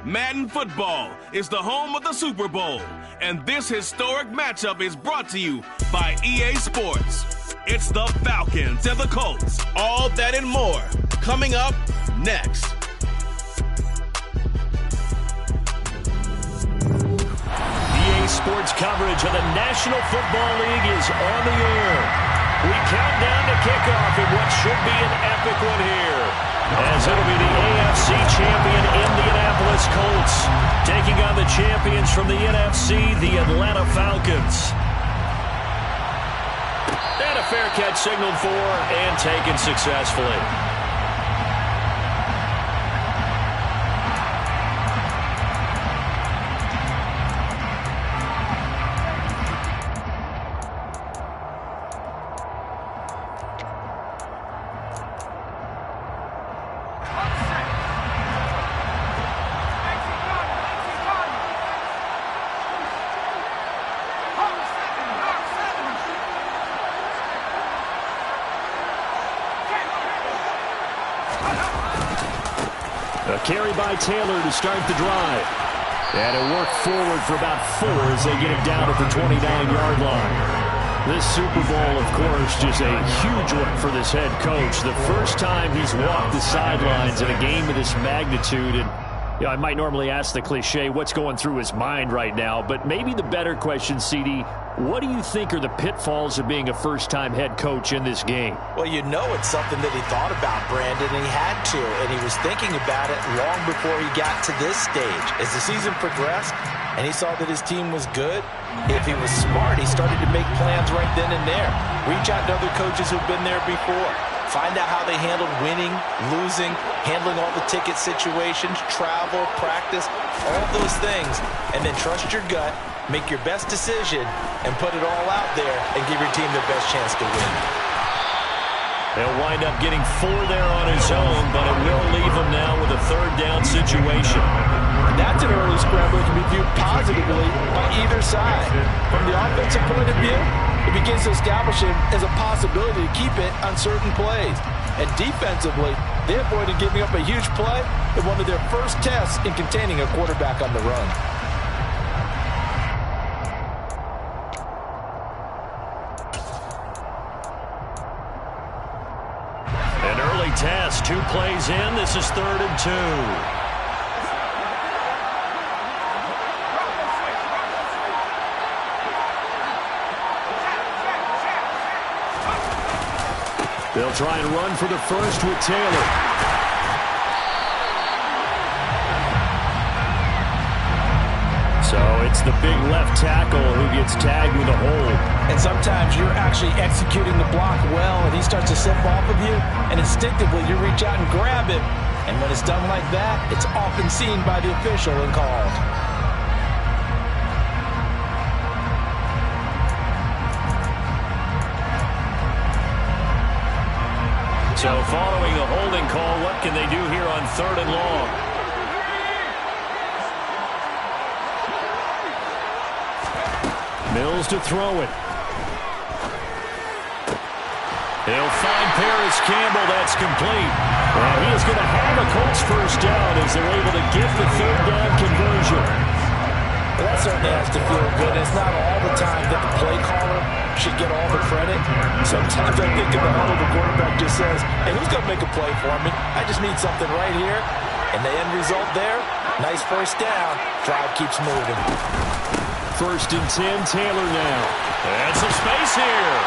Madden Football is the home of the Super Bowl, and this historic matchup is brought to you by EA Sports. It's the Falcons and the Colts. All that and more coming up next. EA Sports coverage of the National Football League is on the air. We count down to kickoff in what should be an epic one here, as it'll be the AFC champion Indianapolis Colts taking on the champions from the NFC, the Atlanta Falcons. And a fair catch signaled for and taken successfully. A carry by Taylor to start the drive. And it worked forward for about 4 as they get it down at the 29-yard line. This Super Bowl, of course, just a huge one for this head coach. The first time he's walked the sidelines in a game of this magnitude. And you know, I might normally ask the cliche, what's going through his mind right now? But maybe the better question, CD, what do you think are the pitfalls of being a first-time head coach in this game? Well, you know it's something that he thought about, Brandon, and he had to. And he was thinking about it long before he got to this stage. As the season progressed and he saw that his team was good, if he was smart, he started to make plans right then and there. Reach out to other coaches who've been there before. Find out how they handled winning, losing, handling all the ticket situations, travel, practice, all those things. And then trust your gut, make your best decision, and put it all out there and give your team the best chance to win. He'll wind up getting 4 there on his own, but it will leave him now with a third down situation. That's an early scramble that can be viewed positively by either side. From the offensive point of view, it begins to establish him as a possibility to keep it on certain plays. And defensively, they avoided giving up a huge play in one of their first tests in containing a quarterback on the run. An early test, 2 plays in. This is 3rd and 2. They'll try and run for the first with Taylor. So it's the big left tackle who gets tagged with a hold. And sometimes you're actually executing the block well, and he starts to slip off of you, and instinctively you reach out and grab him. And when it's done like that, it's often seen by the official and called. So following a holding call, what can they do here on 3rd and long? Mills to throw it. He'll find Paris Campbell. That's complete. And he is going to have a Colts first down as they're able to get the 3rd down conversion. Well, that certainly has to feel good. It's not all the time that the play caller should get all the credit. Sometimes I think in the huddle, the quarterback just says, hey, who's going to make a play for me? I just need something right here. And the end result there, nice first down. Drive keeps moving. 1st and 10, Taylor now. And some space here.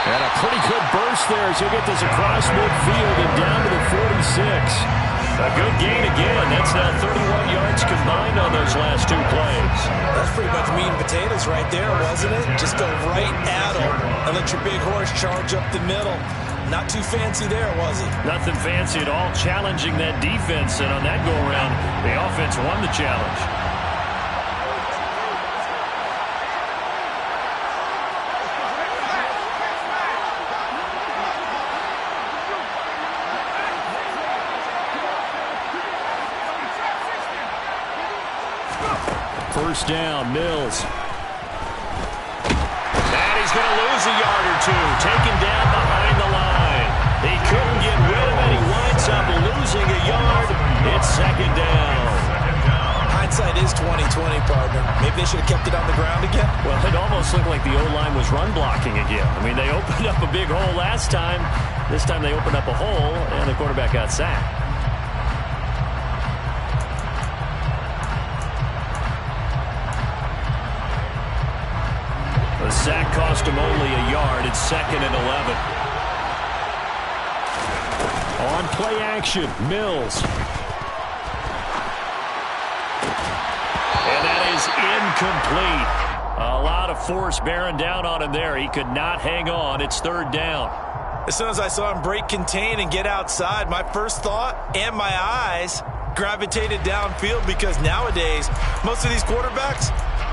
And a pretty good burst there as he'll get this across midfield and down to the 46. A good gain again. That's now 31 yards combined on those last 2 plays. That's pretty much meat and potatoes right there, wasn't it? Just go right at him and let your big horse charge up the middle. Not too fancy there, was it? Nothing fancy at all, challenging that defense. And on that go-around, the offense won the challenge. First down, Mills. And he's going to lose a yard or 2. Taken down behind the line. He couldn't get rid of it. He winds up losing a yard. It's 2nd down. they should have kept it on the ground again? Well, it almost looked like the O-line was run blocking again. I mean, they opened up a big hole last time. This time they opened up a hole, and the quarterback got sacked. The sack cost him only a yard. It's 2nd and 11. On play action, Mills. And that is incomplete. A lot of force bearing down on him there. He could not hang on. It's 3rd down. As soon as I saw him break contain and get outside, my first thought and my eyes gravitated downfield, because nowadays, most of these quarterbacks,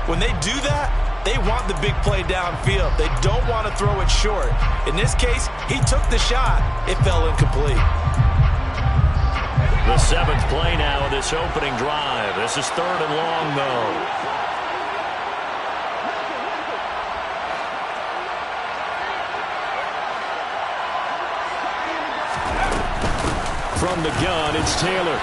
when they do that, they want the big play downfield. They don't want to throw it short. In this case, he took the shot. It fell incomplete. The 7th play now of this opening drive. This is 3rd and long, though. From the gun, it's Taylor.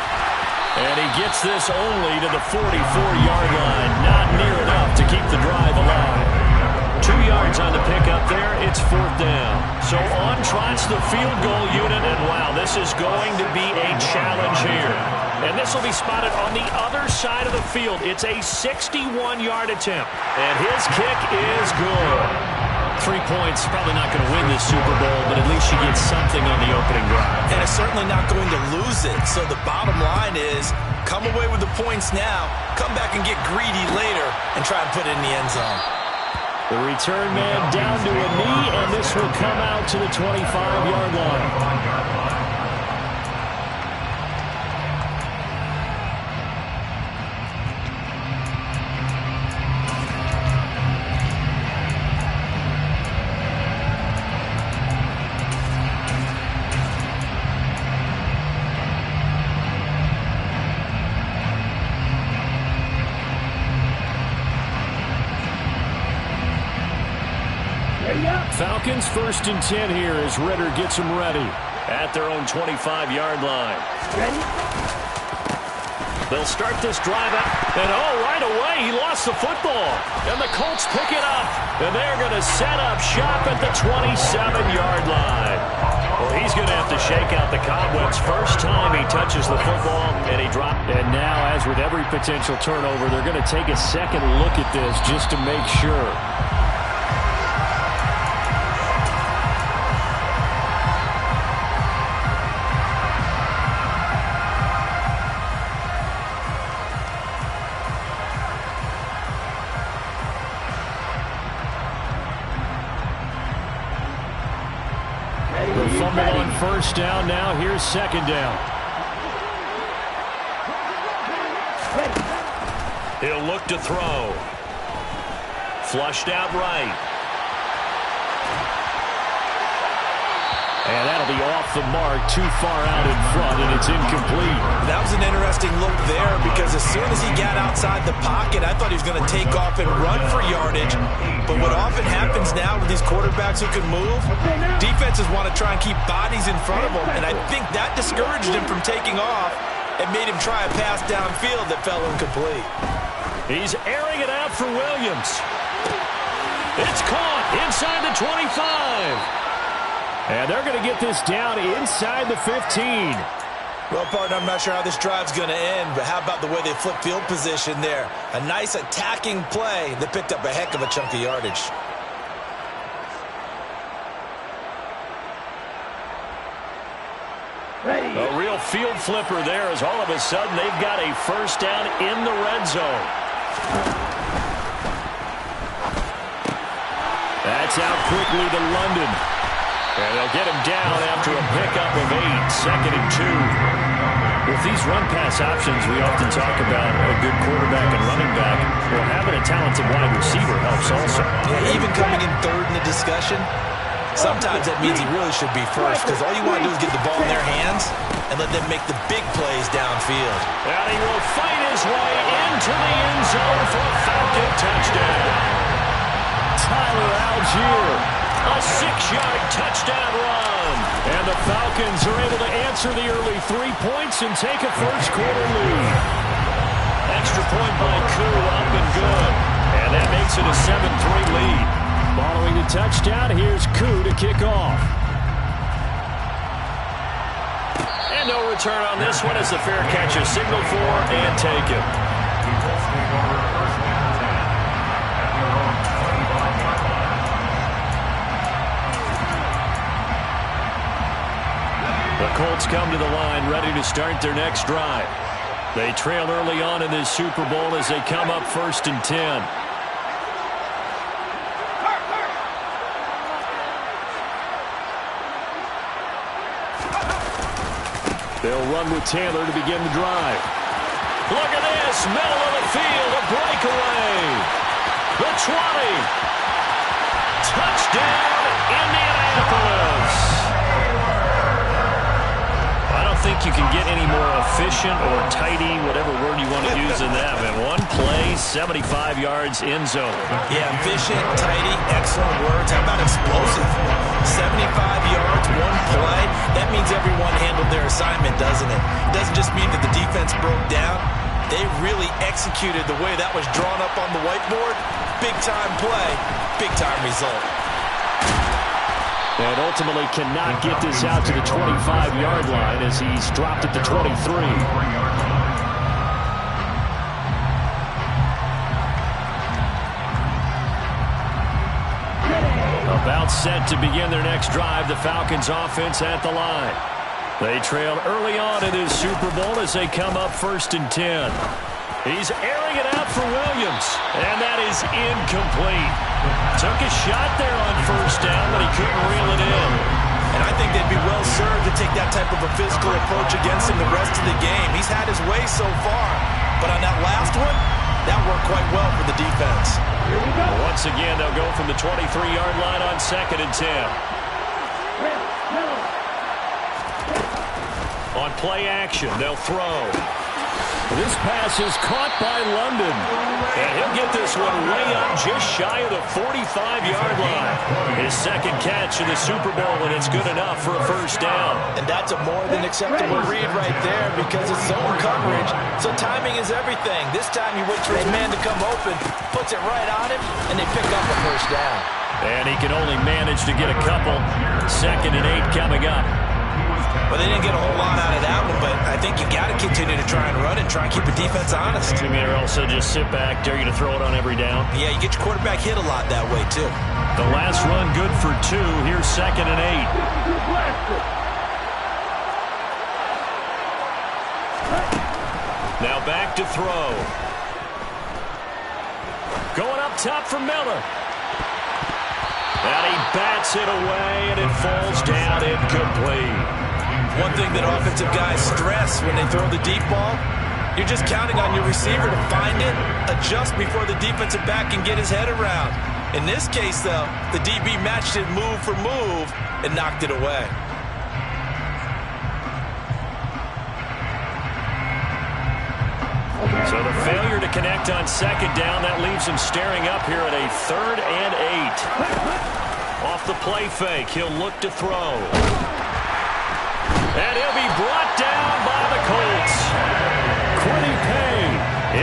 And he gets this only to the 44-yard line. Not near enough to keep the drive alive. 2 yards on the pickup there. It's 4th down. So on trots the field goal unit. And wow, this is going to be a challenge here. And this will be spotted on the other side of the field. It's a 61-yard attempt. And his kick is good. 3 points, probably not going to win this Super Bowl, but at least you get something on the opening drive. And it's certainly not going to lose it. So the bottom line is, come away with the points now, come back and get greedy later, and try and put it in the end zone. The return man down to a knee, and this will come out to the 25-yard line. Falcons 1st and 10 here as Ridder gets them ready at their own 25-yard line. They'll start this drive out, and right away he lost the football. And the Colts pick it up, and they're going to set up shop at the 27-yard line. Well, he's going to have to shake out the cobwebs. First time he touches the football, and he dropped. And now, as with every potential turnover, they're going to take a second look at this just to make sure. Fumble on 1st down. Now here's 2nd down. He'll look to throw. Flushed out right. And that'll be off the mark, too far out in front, and it's incomplete. That was an interesting look there, because as soon as he got outside the pocket, I thought he was going to take off and run for yardage. But what often happens now with these quarterbacks who can move, defenses want to try and keep bodies in front of them, and I think that discouraged him from taking off and made him try a pass downfield that fell incomplete. He's airing it out for Williams. It's caught inside the 25. And they're going to get this down inside the 15. Well, partner, I'm not sure how this drive's going to end, but how about the way they flip field position there? A nice attacking play that picked up a heck of a chunk of yardage. A real field flipper there, as all of a sudden they've got a 1st down in the red zone. That's out quickly to London. And they'll get him down after a pickup of 8, 2nd and 2. With these run-pass options, we often talk about a good quarterback and running back. Well, having a talented wide receiver helps also. Yeah, even coming in 3rd in the discussion, sometimes that means he really should be 1st, because all you want to do is get the ball in their hands and let them make the big plays downfield. And he will fight his way into the end zone for a Falcon touchdown. Tyler Algier. A 6-yard touchdown run. And the Falcons are able to answer the early 3 points and take a 1st quarter lead. Extra point by Koo, up and good. And that makes it a 7-3 lead. Following the touchdown, here's Koo to kick off. And no return on this one as the fair catch is signaled for and taken. The Colts come to the line ready to start their next drive. They trail early on in this Super Bowl as they come up 1st and 10. They'll run with Taylor to begin the drive. Look at this, middle of the field, a breakaway. The 20. Touchdown, Indianapolis. I don't think you can get any more efficient or tidy, whatever word you want to use in that. Man, one play, 75 yards, end zone. Yeah, efficient, tidy, excellent words. How about explosive? 75 yards, one play. That means everyone handled their assignment, doesn't it? It doesn't just mean that the defense broke down. They really executed the way that was drawn up on the whiteboard. Big-time play, big-time result. And ultimately cannot get this out to the 25-yard line as he's dropped at the 23. About set to begin their next drive, the Falcons offense at the line. They trail early on in this Super Bowl as they come up 1st and 10. He's airing it out for Williams, and that is incomplete. Took a shot there on 1st down, but he couldn't reel it in. And I think they'd be well served to take that type of a physical approach against him the rest of the game. He's had his way so far, but on that last one, that worked quite well for the defense. Once again, they'll go from the 23-yard line on 2nd and 10. On play action, they'll throw. This pass is caught by London. And he'll get this one way up just shy of the 45-yard line. His second catch in the Super Bowl, and it's good enough for a 1st down. And that's a more than acceptable read right there because it's zone coverage. So timing is everything. This time he waits for his man to come open, puts it right on him, and they pick up a 1st down. And he can only manage to get a couple. 2nd and 8 coming up. Well, they didn't get a whole lot out of that one, but I think you got to continue to try and run and try and keep the defense honest. You mean also just sit back, dare you to throw it on every down? Yeah, you get your quarterback hit a lot that way, too. The last run good for 2. Here's 2nd and 8. Now back to throw. Going up top for Miller. And he bats it away, and it falls down incomplete. One thing that offensive guys stress when they throw the deep ball, you're just counting on your receiver to find it, adjust before the defensive back can get his head around. In this case, though, the DB matched it move for move and knocked it away. So the failure to connect on 2nd down, that leaves him staring up here at a 3rd and 8. Off the play fake, he'll look to throw. And he'll be brought down by the Colts. Kwity Paye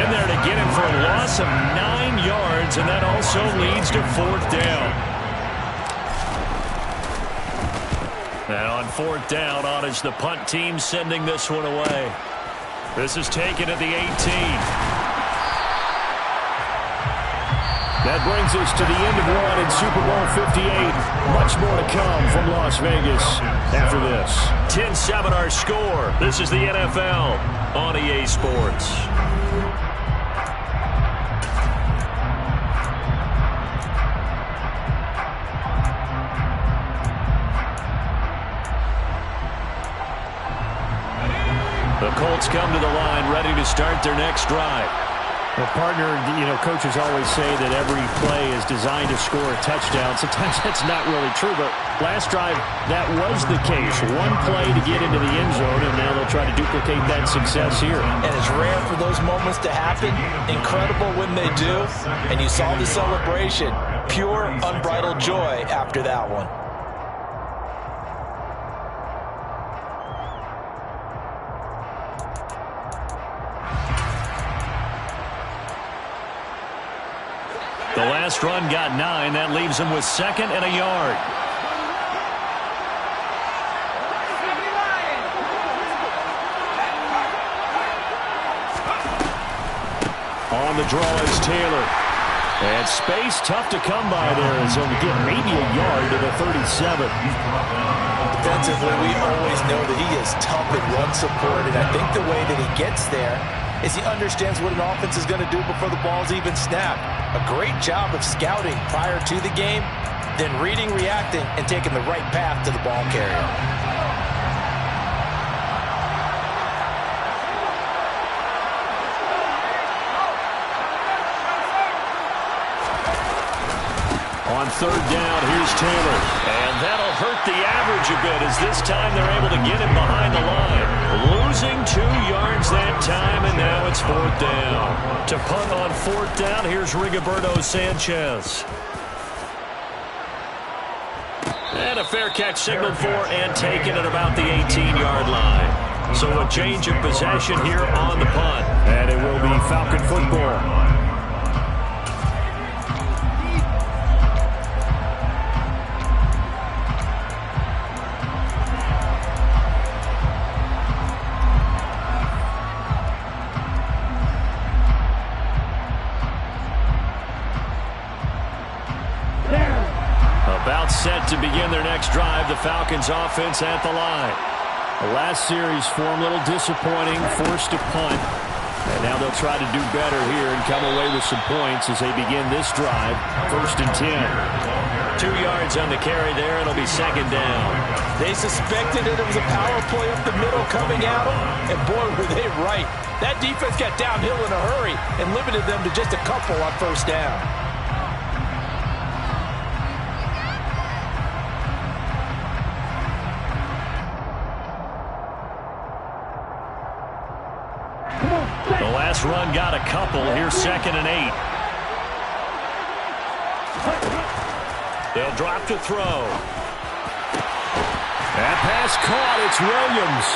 in there to get him for a loss of 9 yards, and that also leads to 4th down. And on 4th down, on is the punt team sending this one away. This is taken at the 18. That brings us to the end of one in Super Bowl 58. Much more to come from Las Vegas after this. 10-7 our score. This is the NFL on EA Sports. The Colts come to the line ready to start their next drive. Well, partner, coaches always say that every play is designed to score a touchdown. Sometimes that's not really true, but last drive, that was the case. One play to get into the end zone, and now they'll try to duplicate that success here. And it's rare for those moments to happen. Incredible when they do. And you saw the celebration. Pure, unbridled joy after that one. The last run got 9. That leaves him with 2nd and a yard. On the draw is Taylor. And space tough to come by there as he'll get maybe a yard to the 37. Defensively, we always know that he is tough in run support, and I think the way that he gets there is he understands what an offense is going to do before the ball's even snapped. A great job of scouting prior to the game, then reading, reacting, and taking the right path to the ball carrier. On 3rd down, here's Taylor. And that'll hurt the average a bit as this time they're able to get him behind the line. Losing 2 yards that time, and now it's 4th down. To punt on 4th down, here's Rigoberto Sanchez. And a fair catch signaled for and taken at about the 18-yard line. So a change of possession here on the punt. And it will be Falcon football. About set to begin their next drive. The Falcons offense at the line. The last series for them a little disappointing, forced to punt. And now they'll try to do better here and come away with some points as they begin this drive. 1st and 10. 2 yards on the carry there. It'll be 2nd down. They suspected it was a power play up the middle coming at them, and boy, were they right. That defense got downhill in a hurry and limited them to just a couple on 1st down. The last run got a couple. Here's 2nd and 8. They'll drop to throw. That pass caught. It's Williams.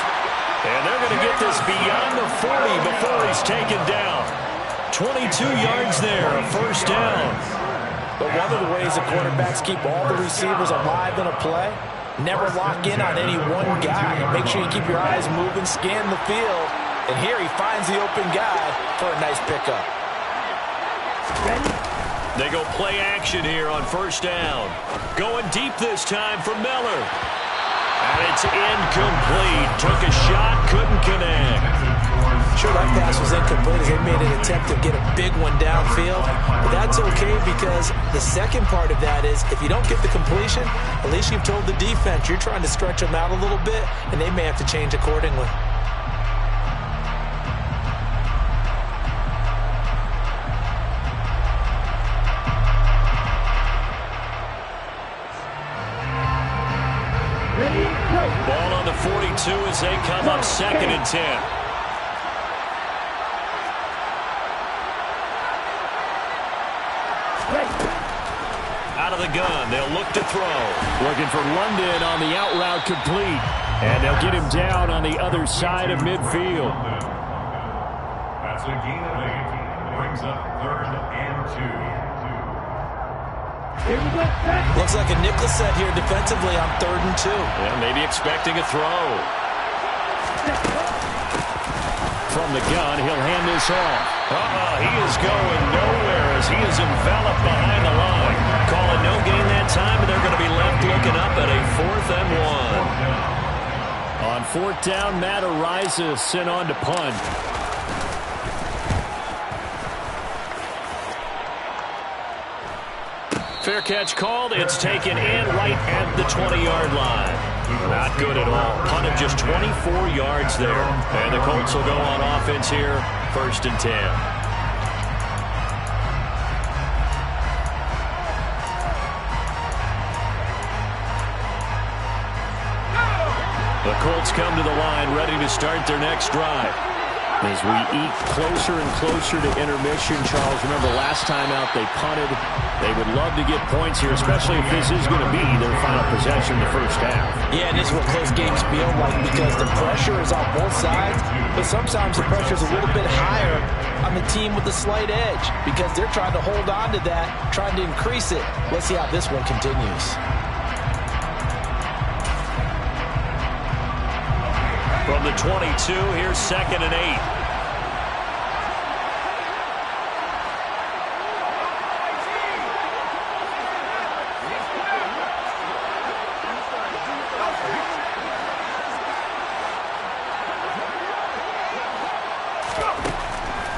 And they're going to get this beyond the 40 before he's taken down. 22 yards there, a 1st down. But one of the ways the quarterbacks keep all the receivers alive in a play, never lock in on any one guy. Make sure you keep your eyes moving, scan the field. And here he finds the open guy for a nice pickup. They go play action here on 1st down. Going deep this time for Miller. And it's incomplete. Took a shot, couldn't connect. Sure, that pass was incomplete as they made an attempt to get a big one downfield. But that's okay because the second part of that is if you don't get the completion, at least you've told the defense you're trying to stretch them out a little bit, and they may have to change accordingly. Ball on the 42 as they come up 2nd and 10. Out of the gun, they'll look to throw. Looking for London on the out route complete. And they'll get him down on the other side of midfield. That's a gain of 8. Brings up 3rd and 2. Looks like a nickel set here defensively on 3rd and 2. Yeah, maybe expecting a throw. From the gun, he'll hand this off. He is going nowhere as he is enveloped behind the line. Calling no gain that time, and they're going to be left looking up at a 4th and 1. On 4th down, Matt Araiza sent on to punt. Fair catch called. It's taken in right at the 20-yard line. Not good at all. Punt of just 24 yards there. And the Colts will go on offense here, 1st and 10. The Colts come to the line ready to start their next drive. As we eat closer and closer to intermission, Charles, remember last time out they punted. They would love to get points here, especially if this is going to be their final possession in the first half. Yeah, and this is what close games feel like because the pressure is on both sides, but sometimes the pressure is a little bit higher on the team with the slight edge because they're trying to hold on to that, trying to increase it. Let's see how this one continues. From the 22, here's 2nd and 8.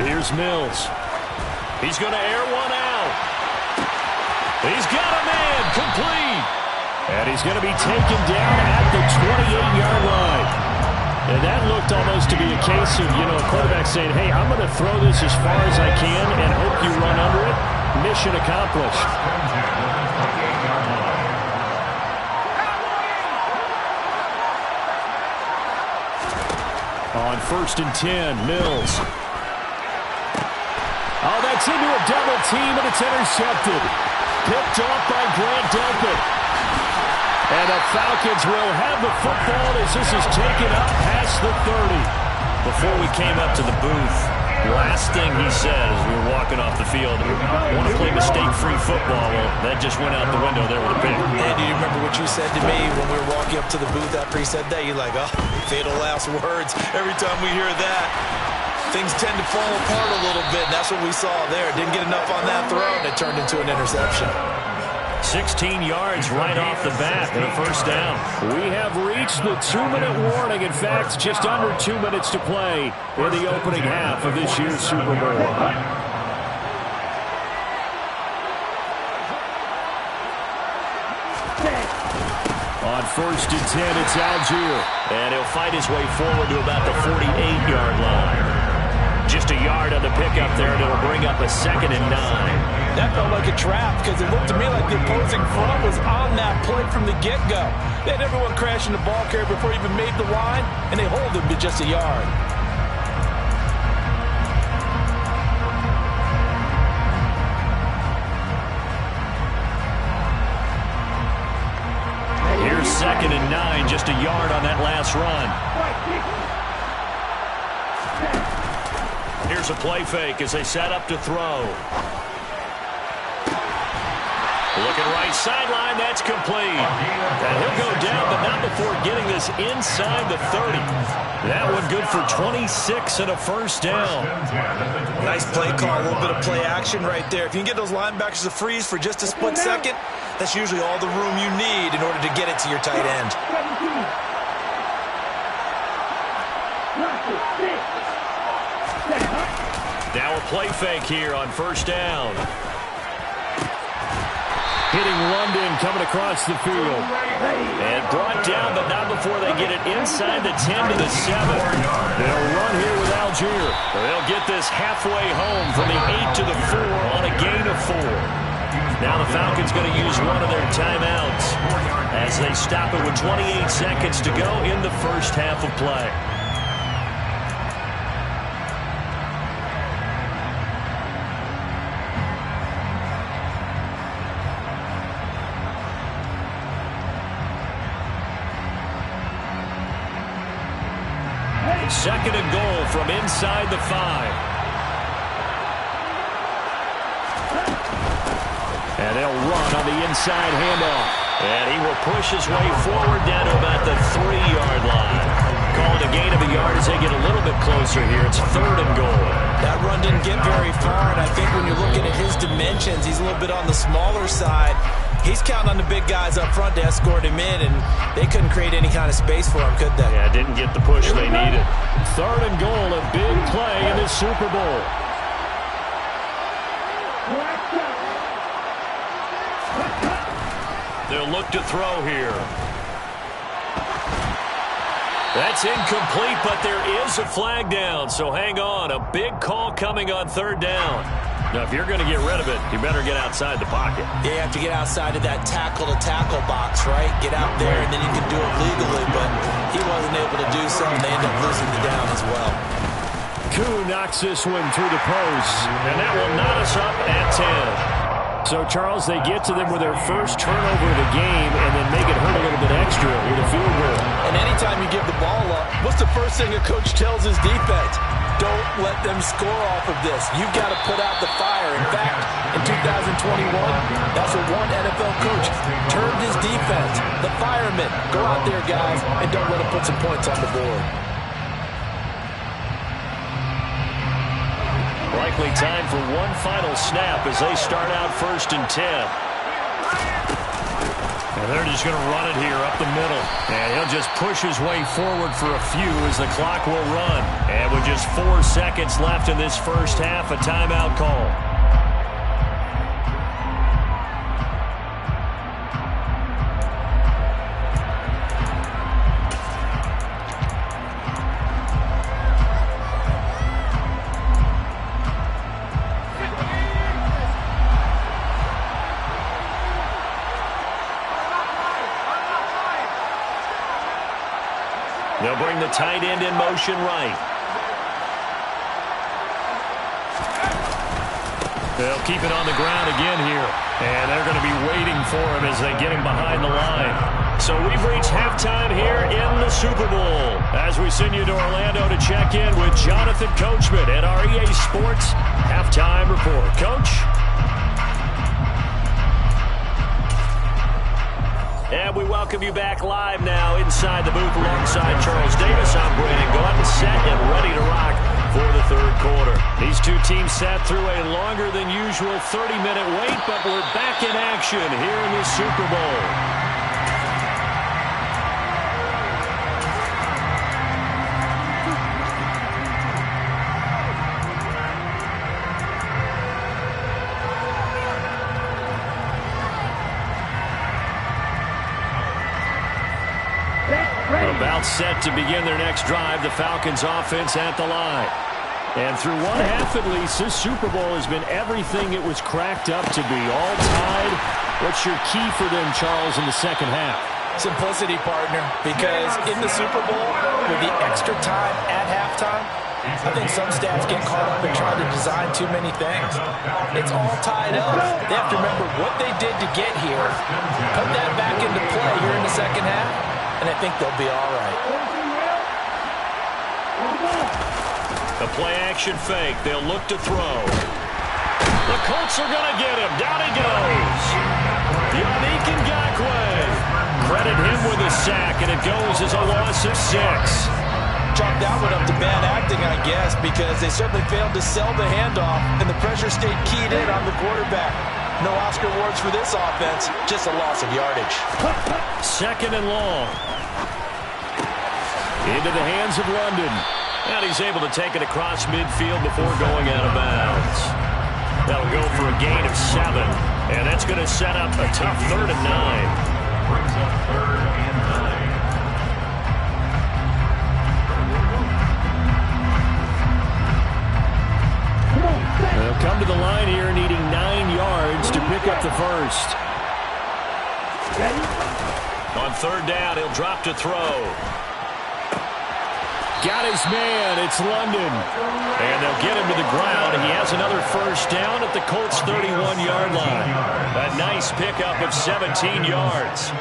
Here's Mills. He's going to air one out. He's got a man complete. And he's going to be taken down at the 28-yard line. And that looked almost to be a case of, a quarterback saying, hey, I'm going to throw this as far as I can and hope you run under it. Mission accomplished. On 1st and 10, Mills. Oh, that's into a double team, and it's intercepted. Picked off by Grant Delpit. And the Falcons will have the football as this is taken up past the 30. Before we came up to the booth, last thing he said as we were walking off the field, I want to play mistake-free football. Well, that just went out the window there with a pick. Hey, do you remember what you said to me when we were walking up to the booth after he said that? You're like, oh, fatal last words. Every time we hear that, things tend to fall apart a little bit, and that's what we saw there. Didn't get enough on that throw, and it turned into an interception. 16 yards right off the bat and a first down. We have reached the 2-minute warning. In fact, just under 2 minutes to play in the opening half of this year's Super Bowl. On 1st and 10, it's Algier. And he'll fight his way forward to about the 48-yard line. Just a yard on the pickup there, and it'll bring up a 2nd and 9. That felt like a trap because it looked to me like the opposing front was on that play from the get-go. They had everyone crashing the ball carrier before he even made the line, and they hold him to just a yard. Here's 2nd and 9, just a yard on that last run. Here's a play fake as they set up to throw. Looking right sideline, that's complete. And he'll go down, but not before getting this inside the 30. That one good for 26 and a first down. Nice play call, a little bit of play action right there. If you can get those linebackers to freeze for just a split second, that's usually all the room you need in order to get it to your tight end. Now a play fake here on first down. Hitting London coming across the field. And brought down, but not before they get it inside the 10 to the 7. They'll run here with Algier. They'll get this halfway home from the 8 to the 4 on a gain of 4. Now the Falcons going to use one of their timeouts as they stop it with 28 seconds to go in the first half of play. Second and goal from inside the 5. And they'll run on the inside handoff. And he will push his way forward down to about the 3-yard line. Called a gain of a yard as they get a little bit closer here. It's 3rd and goal. That run didn't get very far, and I think when you're looking at his dimensions, he's a little bit on the smaller side. He's counting on the big guys up front to escort him in, and they couldn't create any kind of space for him, could they? Yeah, didn't get the push they needed. 3rd and goal, a big play in the Super Bowl. They'll look to throw here. That's incomplete, but there is a flag down, so hang on. A big call coming on 3rd down. Now, if you're going to get rid of it, you better get outside the pocket. Yeah, you have to get outside of that tackle-to-tackle box, right? Get out there, and then you can do it legally, but he wasn't able to do so, and they end up losing the down as well. Koo knocks this one through the post, and that will knot us up at 10. So, Charles, they get to them with their first turnover of the game and then make it hurt a little bit extra with a field goal. And anytime you give the ball up, what's the first thing a coach tells his defense? Don't let them score off of this. You've got to put out the fire. In fact, in 2021, that's what one NFL coach termed his defense. The firemen. Go out there, guys, and don't let them put some points on the board. Likely time for one final snap as they start out 1st and 10. And they're just going to run it here up the middle. And he'll just push his way forward for a few as the clock will run. And with just 4 seconds left in this first half, a timeout call. They'll bring the tight end in motion right. They'll keep it on the ground again here. And they're going to be waiting for him as they get him behind the line. So we've reached halftime here in the Super Bowl. As we send you to Orlando to check in with Jonathan Coachman at our EA Sports Halftime Report. Coach? And we welcome you back live now inside the booth alongside Charles Davis. I'm Brandon Gaudin, set and ready to rock for the third quarter. These two teams sat through a longer than usual 30-minute wait, but we're back in action here in the Super Bowl. About set to begin their next drive, the Falcons offense at the line. And through one half at least, this Super Bowl has been everything it was cracked up to be. All tied. What's your key for them, Charles, in the second half? Simplicity, partner, because in the Super Bowl, with the extra time at halftime, I think some stats get caught up in trying to design too many things. It's all tied up. They have to remember what they did to get here, put that back into play here in the second half, and I think they'll be all right. The play-action fake. They'll look to throw. The Colts are going to get him. Down he goes. Yannick Ngakoue. Credit him with a sack, and it goes as a loss of 6. Chalk that one up to bad acting, I guess, because they certainly failed to sell the handoff, and the pressure stayed keyed in on the quarterback. No Oscar awards for this offense, just a loss of yardage. Second and long. Into the hands of London. And he's able to take it across midfield before going out of bounds. That'll go for a gain of 7. And that's going to set up a tough 3rd and 9. Brings up 3rd and 9. They'll come to the line here needing 9 yards to pick up the first. On 3rd down, he'll drop to throw. Got his man. It's London. And they'll get him to the ground. He has another first down at the Colts' 31-yard line. A nice pickup of 17 yards.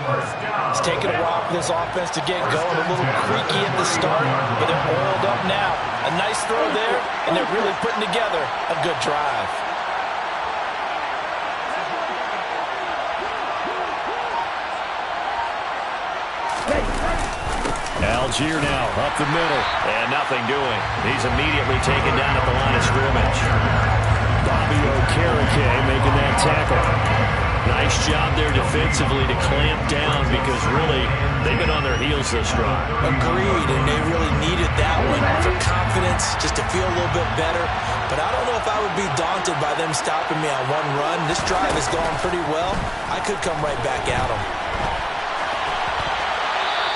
It's taken a while for this offense to get going. A little creaky at the start, but they're oiled up now. A nice throw there, and they're really putting together a good drive. Algier now up the middle. And nothing doing. He's immediately taken down at the line of scrimmage. Bobby Okereke making that tackle. Nice job there defensively to clamp down because really they've been on their heels this drive. Agreed, and they really needed that one for confidence, just to feel a little bit better. But I don't know if I would be daunted by them stopping me on one run. This drive has gone pretty well. I could come right back at them.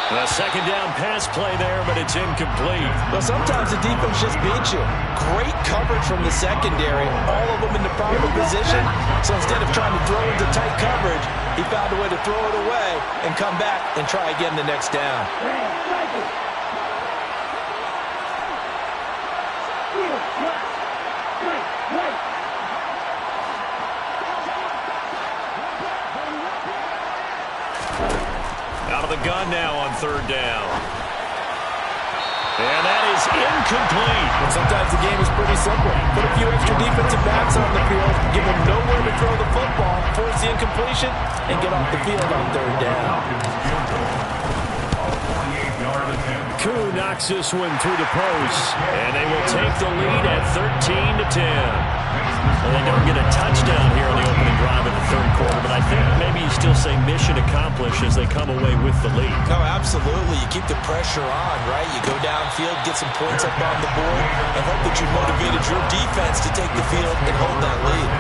A second down pass play there, but it's incomplete. Well, sometimes the defense just beats you. Great coverage from the secondary, all of them in the proper position. So instead of trying to throw into tight coverage, he found a way to throw it away and come back and try again the next down. Out of the gun now on third down. And that is incomplete. And sometimes the game is pretty simple. Put a few extra defensive backs on the field, give them nowhere to throw the football, force the incompletion, and get off the field on third down. Koo knocks this one through the post, and they will take the lead at 13-10. Well, they don't get a touchdown here on the opening drive of the third quarter, but I think maybe you still say mission accomplished as they come away with the lead. No, absolutely. You keep the pressure on, right? You go downfield, get some points up on the board, and hope that you motivated your defense to take the field and hold that lead.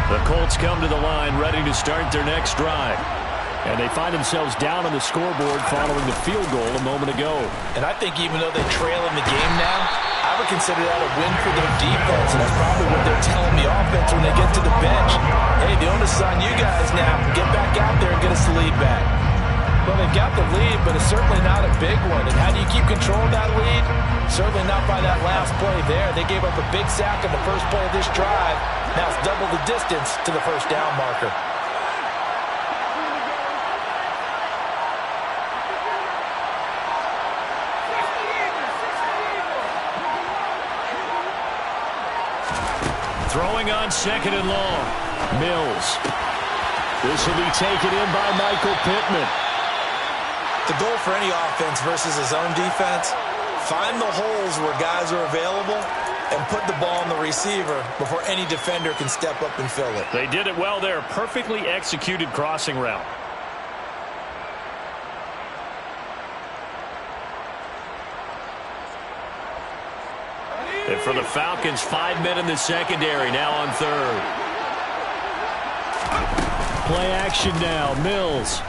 The Colts come to the line ready to start their next drive. And they find themselves down on the scoreboard following the field goal a moment ago. And I think even though they trail in the game now, I would consider that a win for their defense. And that's probably what they're telling the offense when they get to the bench. Hey, the onus is on you guys now. Get back out there and get us the lead back. Well, they've got the lead, but it's certainly not a big one. And how do you keep control of that lead? Certainly not by that last play there. They gave up a big sack on the first play of this drive. Now it's double the distance to the first down marker. Throwing on second and long. Mills. This will be taken in by Michael Pittman. The goal for any offense versus his own defense, find the holes where guys are available and put the ball on the receiver before any defender can step up and fill it. They did it well there. Perfectly executed crossing route. And for the Falcons, 5 men in the secondary, now on third. Play action now, Mills.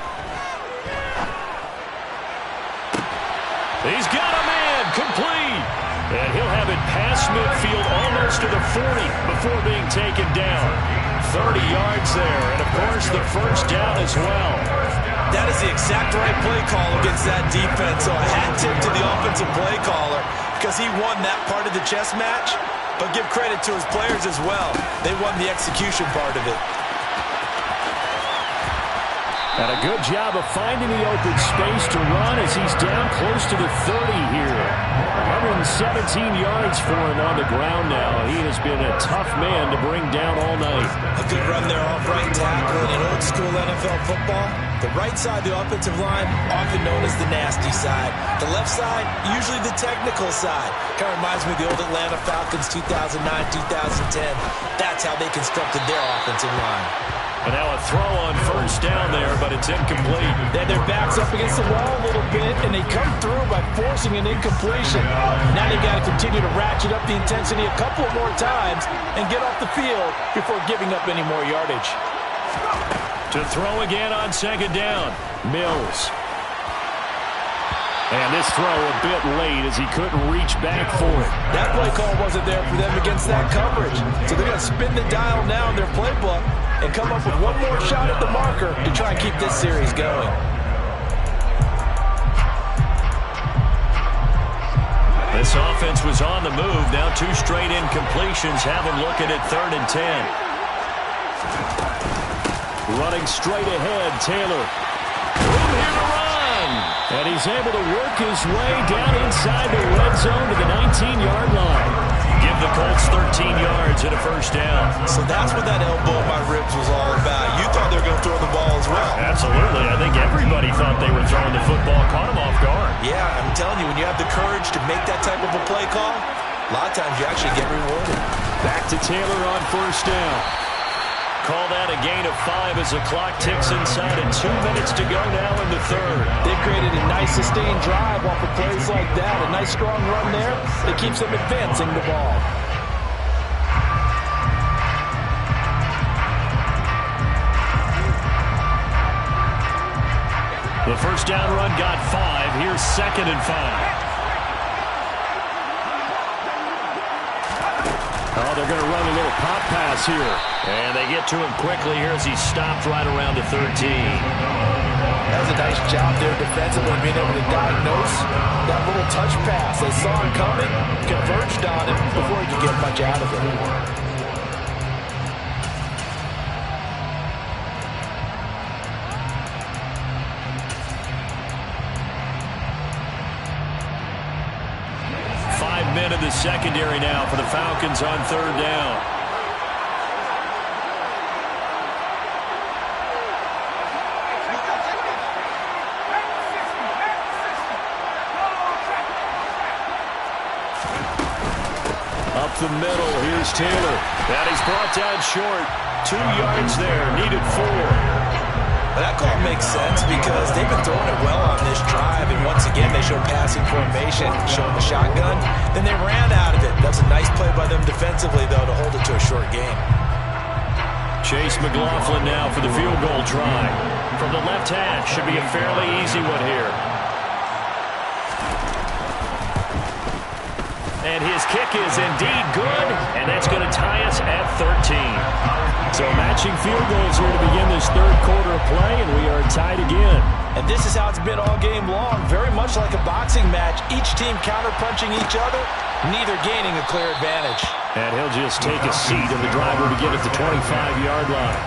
He's got a man, complete. And he'll have it past midfield almost to the 40 before being taken down. 30 yards there, and of course the first down as well. That is the exact right play call against that defense. So a hat tip to the offensive play caller because he won that part of the chess match. But give credit to his players as well. They won the execution part of it. And a good job of finding the open space to run as he's down close to the 30 here. 117 yards for him on the ground now. He has been a tough man to bring down all night. A good run there off right tackle in old school NFL football. The right side of the offensive line, often known as the nasty side. The left side, usually the technical side. Kind of reminds me of the old Atlanta Falcons 2009-2010. That's how they constructed their offensive line. And now a throw on first down there, but it's incomplete. Then their backs up against the wall a little bit, and they come through by forcing an incompletion. Now they've got to continue to ratchet up the intensity a couple of more times and get off the field before giving up any more yardage. To throw again on second down, Mills. And this throw a bit late as he couldn't reach back for it. That play call wasn't there for them against that coverage. So they're going to spin the dial now in their playbook and come up with one more shot at the marker to try and keep this series going. This offense was on the move. Now 2 straight incompletions have them looking at 3rd and 10. Running straight ahead, Taylor. Room here to run. And he's able to work his way down inside the red zone to the 19-yard line. Give the Colts 13 yards and a first down. So that's what that elbow in my ribs was all about. You thought they were going to throw the ball as well. Absolutely. I think everybody thought they were throwing the football. Caught him off guard. Yeah, I'm telling you, when you have the courage to make that type of a play call, a lot of times you actually get rewarded. Back to Taylor on first down. Call that a gain of 5 as the clock ticks inside and 2 minutes to go now in the third. They've created a nice sustained drive off of plays like that. A nice strong run there that keeps them advancing the ball. The first down run got 5. Here's 2nd and 5. Oh, they're going to run a little pop pass here. And they get to him quickly here as he stopped right around the 13. That was a nice job there defensively, being able to diagnose that little touch pass. They saw him coming, converged on him before he could get much out of it. Men in the secondary now for the Falcons on third down. Up the middle, here's Taylor. And he's brought down short. 2 yards there, needed 4. That call makes sense because they've been throwing it well on this drive, and once again they showed passing formation, showing the shotgun, then they ran out of it. That's a nice play by them defensively, though, to hold it to a short game. Chase McLaughlin now for the field goal try. From the left hash, should be a fairly easy one here. And his kick is indeed good, and that's going to tie us at 13. So matching field goals here to begin this third quarter of play, and we are tied again. And this is how it's been all game long, very much like a boxing match. Each team counter-punching each other, neither gaining a clear advantage. And he'll just take a seat, and the driver begin at the 25-yard line.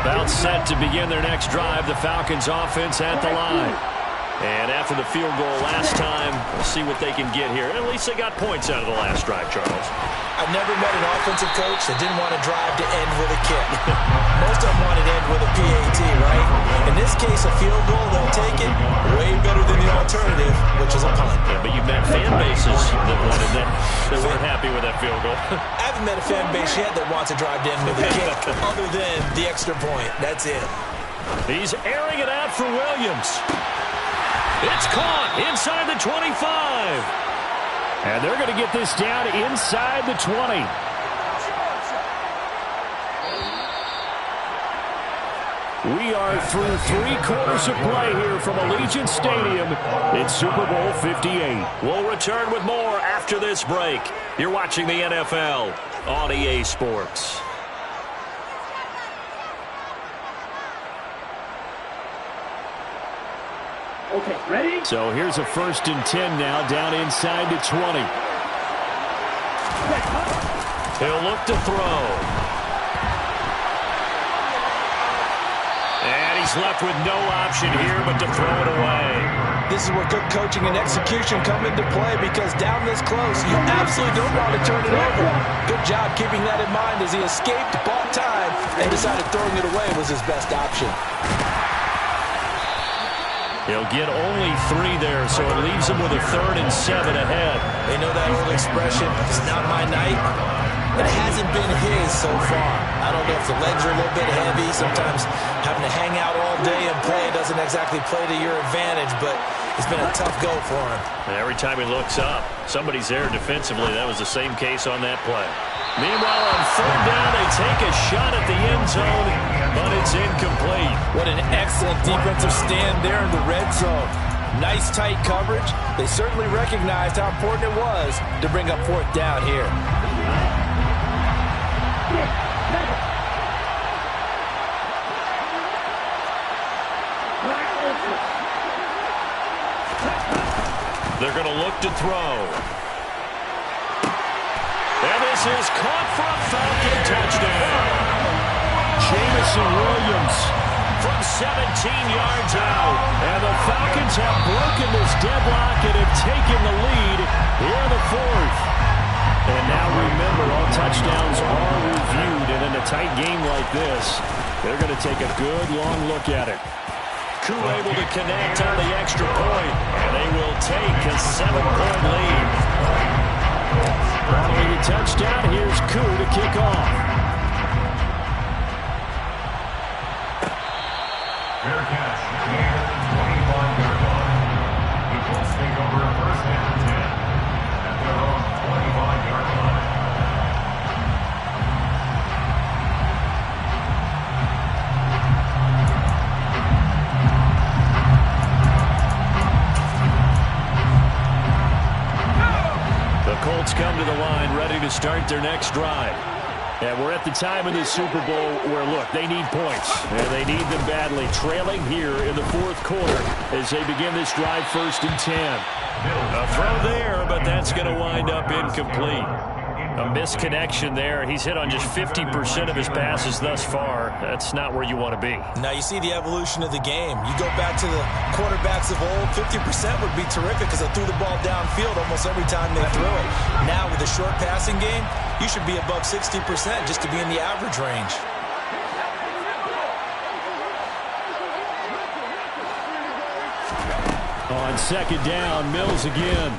About set to begin their next drive. The Falcons offense at the line. And after the field goal last time, we'll see what they can get here. At least they got points out of the last drive, Charles. I've never met an offensive coach that didn't want to drive to end with a kick. Most of them wanted to end with a PAT, right? In this case, a field goal, they'll take it way better than the alternative, which is a punt. Yeah, but you've met fan bases that wanted that, that weren't happy with that field goal. I haven't met a fan base yet that wants to drive to end with a kick, other than the extra point. That's it. He's airing it out for Williams. It's caught inside the 25. And they're going to get this down inside the 20. We are through 3 quarters of play here from Allegiant Stadium. It's Super Bowl 58. We'll return with more after this break. You're watching the NFL on EA Sports. Okay, ready? So here's a 1st and 10 now, down inside the 20. He'll look to throw. And he's left with no option here but to throw it away. This is where good coaching and execution come into play, because down this close, you absolutely don't want to turn it over. Good job keeping that in mind as he escaped, bought time, and decided throwing it away was his best option. He'll get only 3 there, so it leaves him with a 3rd and 7 ahead. They know that old expression, it's not my night. It hasn't been his so far. I don't know if the legs are a little bit heavy. Sometimes having to hang out all day and play doesn't exactly play to your advantage, but it's been a tough go for him. And every time he looks up, somebody's there defensively. That was the same case on that play. Meanwhile, on 3rd down, they take a shot at the end zone, but it's incomplete. What an excellent defensive stand there in the red zone. Nice tight coverage. They certainly recognized how important it was to bring up 4th down here. They're going to look to throw. And this is caught for a Falcon touchdown. Jameson Williams from 17 yards out. And the Falcons have broken this deadlock and have taken the lead here in the 4th. And now remember, all touchdowns are reviewed. And in a tight game like this, they're going to take a good long look at it. Koo able to connect on the extra point. And they will take a 7-point lead. Following the touchdown, here's Koo to kick off. Fair catch. 25-yard line. The Colts take over 1st and 10 at their own 25-yard line. to the line, ready to start their next drive. And we're at the time in this Super Bowl where, look, they need points. And they need them badly. Trailing here in the fourth quarter as they begin this drive, 1st and 10. A throw there, but that's going to wind up incomplete. A misconnection there. He's hit on just 50% of his passes thus far. That's not where you want to be. Now you see the evolution of the game. You go back to the quarterbacks of old, 50% would be terrific because they threw the ball downfield almost every time they threw it. Now with the short passing game, you should be above 60% just to be in the average range. On 2nd down, Mills again.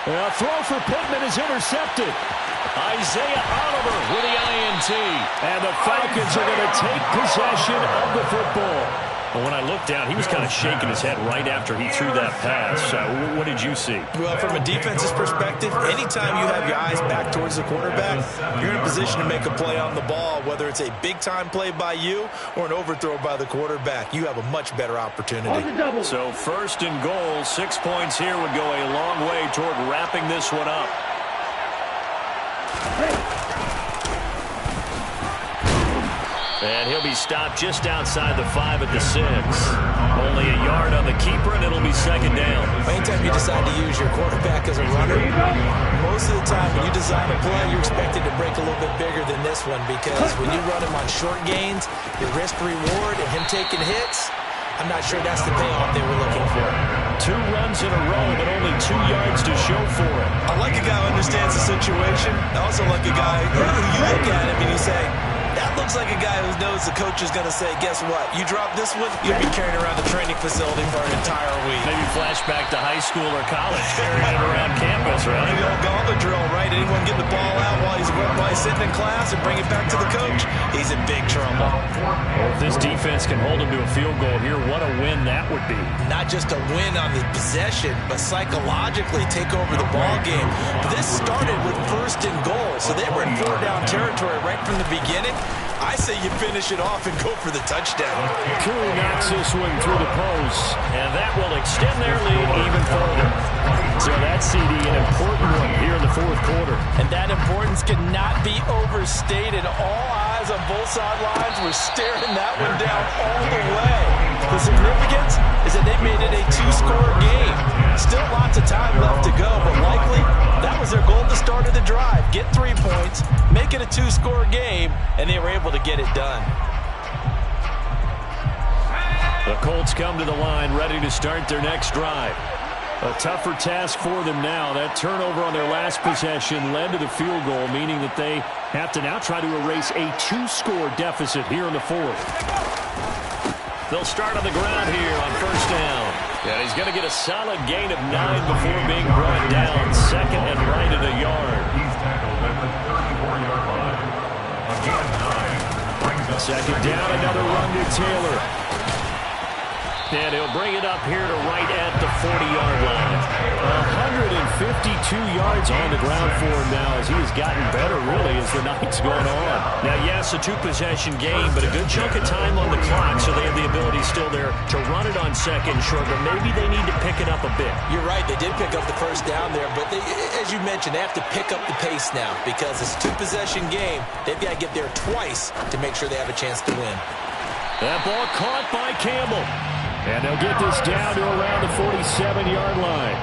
A throw for Pittman is intercepted. Isaiah Oliver with the INT. And the Falcons are going to take possession of the football. Well, when I looked down, he was kind of shaking his head right after he threw that pass. What did you see? Well, from a defense's perspective, anytime you have your eyes back towards the quarterback, you're in a position to make a play on the ball, whether it's a big-time play by you or an overthrow by the quarterback. You have a much better opportunity. So 1st and goal, 6 points here would go a long way toward wrapping this one up. And he'll be stopped just outside the 5 at the 6. Only a yard on the keeper, and it'll be 2nd down. Anytime you decide to use your quarterback as a runner, most of the time when you design a play, you're expected to break a little bit bigger than this one because when you run him on short gains, your risk-reward and him taking hits, I'm not sure that's the payoff they were looking for. 2 runs in a row, but only 2 yards to show for it. I like a guy who understands the situation. I also like a guy who you look at him and you say, that looks like a guy who knows the coach is going to say, guess what? You drop this one, you'll be carrying around the training facility for an entire week. Maybe flashback to high school or college, carrying it around campus, right? The old gauntlet drill, right? Anyone getting the ball out while he's sitting in class and bring it back to the coach, he's in big trouble. Well, if this defense can hold him to a field goal here, what a win that would be. Not just a win on the possession, but psychologically take over the ball game. This started with 1st and goal, so they were in 4-down territory right from the beginning. I say you finish it off and go for the touchdown. Koo knocks this one through the post, and that will extend their lead even further. So that CD, an important one here in the 4th quarter. And that importance cannot be overstated. All eyes on both sidelines were staring that one down all the way. The significance is that they made it a 2-score game. Still lots of time left to go, but likely that was their goal at the start of the drive. Get 3 points, make it a 2-score game, and they were able to get it done. The Colts come to the line, ready to start their next drive. A tougher task for them now. That turnover on their last possession led to the field goal, meaning that they have to now try to erase a 2-score deficit here in the 4th. They'll start on the ground here on 1st down. And he's going to get a solid gain of 9 before being brought down. 2nd and right at a yard. He's tackled at the 34-yard line. Again, 9. 2nd down, another run to Taylor. And he'll bring it up here to right at the 40-yard line. 152 yards on the ground for him now as he has gotten better, really, as the night's going on. Now, yes, a 2-possession game, but a good chunk of time on the clock, so they have the ability still there to run it on 2nd short, but maybe they need to pick it up a bit. You're right. They did pick up the 1st down there, but they, as you mentioned, they have to pick up the pace now because it's a 2-possession game. They've got to get there twice to make sure they have a chance to win. That ball caught by Campbell. And they'll get this down to around the 47-yard line.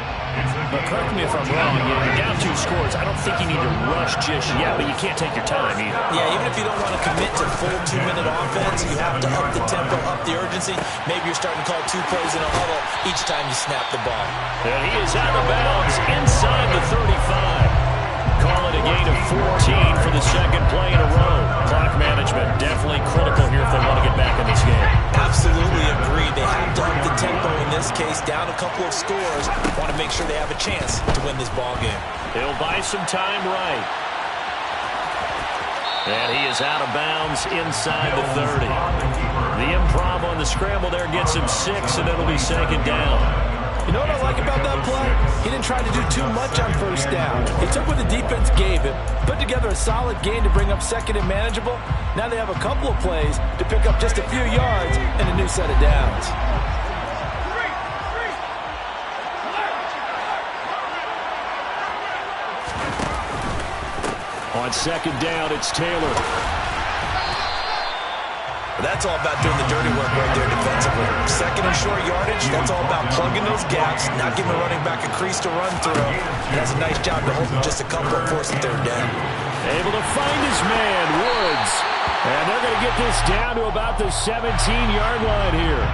But correct me if I'm wrong, you're down 2 scores. I don't think you need to rush just yet, but you can't take your time either. Yeah, even if you don't want to commit to full 2-minute offense, you have to up the tempo, up the urgency. Maybe you're starting to call 2 plays in a huddle each time you snap the ball. And he is out of bounds inside the 35. Call it a gain of 14 for the 2nd play in a row. Clock management definitely critical here if they want to get back in this game. Absolutely agreed. They have to up the tempo in this case, down a couple of scores. Want to make sure they have a chance to win this ball game. He'll buy some time right. And he is out of bounds inside the 30. The improv on the scramble there gets him 6, and it'll be 2nd down. You know what I like about that play? He didn't try to do too much on 1st down. He took what the defense gave him, put together a solid game to bring up 2nd and manageable. Now they have a couple of plays to pick up just a few yards and a new set of downs. On second down, it's Taylor. That's all about doing the dirty work right there defensively. Second and short yardage, that's all about plugging those gaps, not giving the running back a crease to run through. He does a nice job to hold just a couple and force a third down. Able to find his man, Woods. And they're going to get this down to about the 17-yard line here.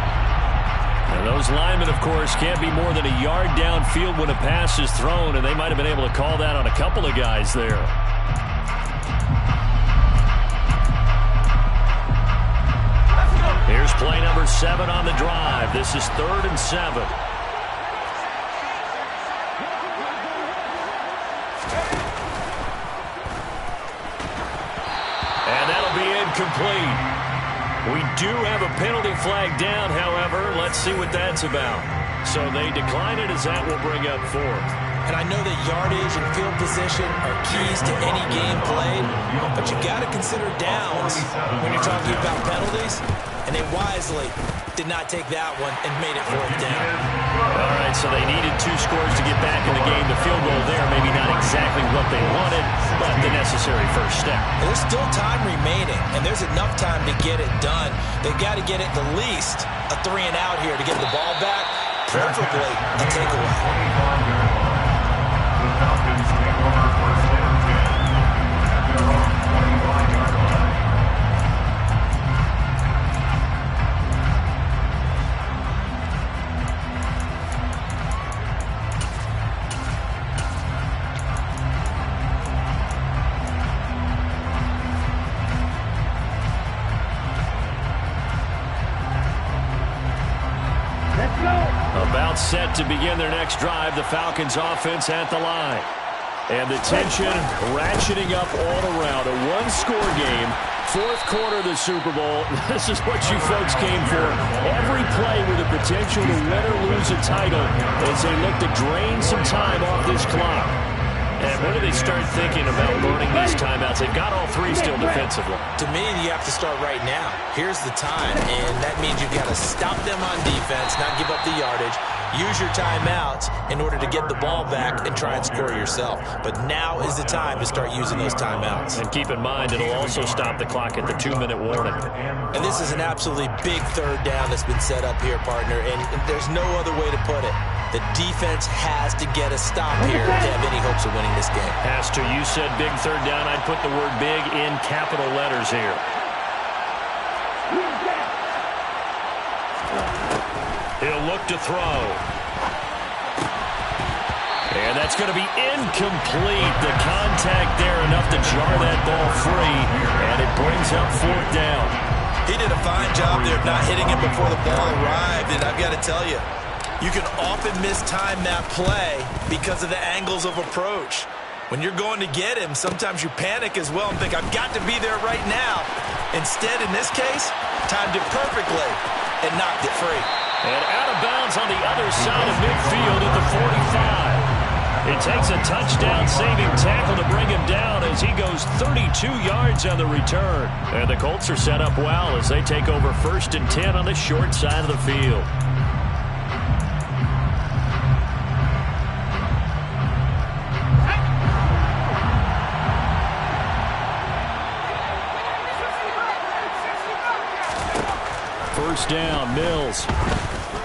And those linemen, of course, can't be more than a yard downfield when a pass is thrown, and they might have been able to call that on a couple of guys there. Here's play number 7 on the drive. This is 3rd and 7. And that'll be incomplete. We do have a penalty flag down, however. Let's see what that's about. So they decline it as that will bring up 4th. And I know that yardage and field position are keys to any game played, but you got to consider downs when you're talking about penalties. And they wisely did not take that one and made it 4th down. All right, so they needed 2 scores to get back in the game. The field goal there, maybe not exactly what they wanted, but the necessary first step. And there's still time remaining, and there's enough time to get it done. They've got to get at the least a 3 and out here to get the ball back, preferably a takeaway. The Falcons take over 1st and 10 at their own 25-yard line. About set to begin their next drive, the Falcons offense at the line. And the tension ratcheting up all around. A one-score game, 4th quarter of the Super Bowl. This is what you folks came for. Every play with the potential to win or lose a title as they look to drain some time off this clock. And when do they start thinking about burning these timeouts? They've got all 3 still defensively. To me, you have to start right now. Here's the time, and that means you've got to stop them on defense, not give up the yardage, use your timeouts in order to get the ball back and try and score yourself. But now is the time to start using those timeouts. And keep in mind, it'll also stop the clock at the 2-minute warning. And this is an absolutely big 3rd down that's been set up here, partner, and there's no other way to put it. The defense has to get a stop here to have any hopes of winning this game. Has to. You said big 3rd down. I'd put the word big in capital letters here. He'll look to throw. And that's going to be incomplete. The contact there enough to jar that ball free. And it brings up 4th down. He did a fine job there of not hitting him before the ball arrived. And I've got to tell you, you can often mistime that play because of the angles of approach. When you're going to get him, sometimes you panic as well and think, I've got to be there right now. Instead, in this case, timed it perfectly and knocked it free. And out of bounds on the other side of midfield at the 45. It takes a touchdown-saving tackle to bring him down as he goes 32 yards on the return. And the Colts are set up well as they take over 1st and 10 on the short side of the field. First down, Mills.